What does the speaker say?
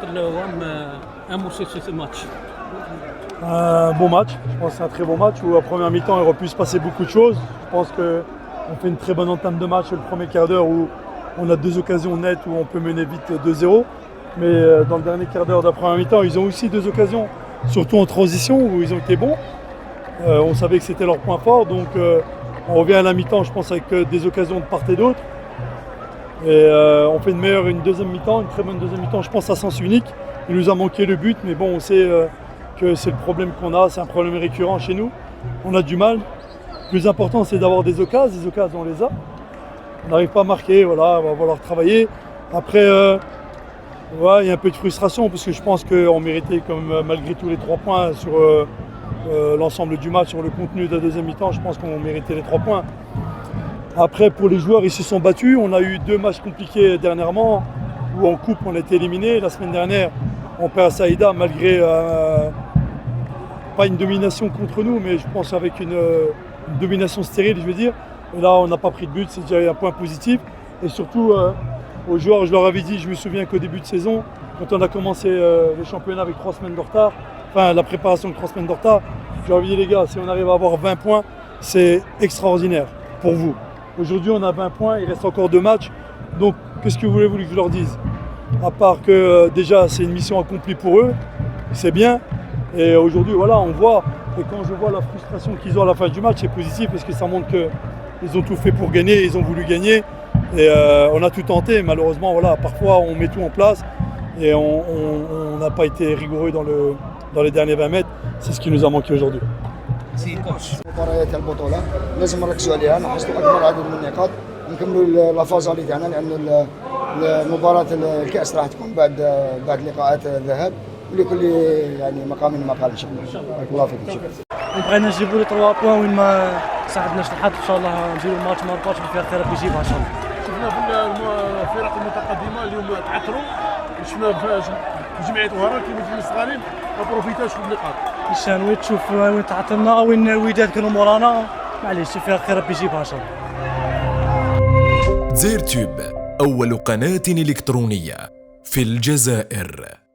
contre le WAM, un mot sur ce match. Un bon match, je pense que c'est un très bon match où à première mi-temps il aurait pu se passer beaucoup de choses. Je pense qu'on fait une très bonne entame de match le premier quart d'heure où on a deux occasions nettes où on peut mener vite 2-0. Mais dans le dernier quart d'heure de la première mi-temps, ils ont aussi deux occasions, surtout en transition où ils ont été bons. On savait que c'était leur point fort, donc on revient à la mi-temps, je pense, avec des occasions de part et d'autre. Et on fait une deuxième mi-temps, une très bonne deuxième mi-temps, je pense à sens unique. Il nous a manqué le but, mais bon, on sait que c'est le problème qu'on a, c'est un problème récurrent chez nous. On a du mal. Le plus important, c'est d'avoir des occasions on les a. On n'arrive pas à marquer, voilà, on va falloir travailler. Après, il y a un peu de frustration parce que je pense qu'on méritait malgré tout les 3 points sur l'ensemble du match, sur le contenu de la deuxième mi-temps, je pense qu'on méritait les 3 points. Après, pour les joueurs, ils se sont battus. On a eu 2 matchs compliqués dernièrement où en coupe on a été éliminé. La semaine dernière, on perd à Saïda malgré pas une domination contre nous, mais je pense avec une domination stérile, je veux dire. Et là, on n'a pas pris de but, c'est déjà un point positif. Et surtout, aux joueurs, je leur avais dit, je me souviens qu'au début de saison, quand on a commencé le championnat avec 3 semaines de retard, enfin la préparation de 3 semaines de retard, je leur avais dit, les gars, si on arrive à avoir 20 points, c'est extraordinaire pour vous. Aujourd'hui, on a 20 points, il reste encore 2 matchs. Donc, qu'est-ce que vous voulez que je leur dise? À part que déjà, c'est une mission accomplie pour eux, c'est bien. Et aujourd'hui, voilà, on voit, et quand je vois la frustration qu'ils ont à la fin du match, c'est positif parce que ça montre qu'ils ont tout fait pour gagner, ils ont voulu gagner. Et on a tout tenté, malheureusement, voilà, parfois on met tout en place et on n'a pas été rigoureux dans les derniers 20 mètres. C'est ce qui nous a manqué aujourd'hui. مباريات البطولة لازم نركزوا عليها نحصلوا أكبر عدد من النقاط نكملوا لافازالي تاعنا لأن مباراة الكأس راح تكون بعد لقاءات الذهاب ولكل يعني مقام مقال إن شاء الله. بارك الله فيكم شكرا. بغينا نجيبوا لي 3 بوان وين ما ساعدناش الحظ ان شاء الله نجيبوا الماتش ما نبقاوش فيها خير بيجيبها ان شاء الله. شفنا في الفرق المتقدمه اليوم تعثروا شفنا في جمعيه وهران كيما في الصغارين ما بروفيتاش في النقاط. الشانوي تشوف وين تعثرنا وين الوداد كانوا مورانا معليش فيها خير بيجيبها ان شاء الله. زيرتوب أول قناة إلكترونية في الجزائر.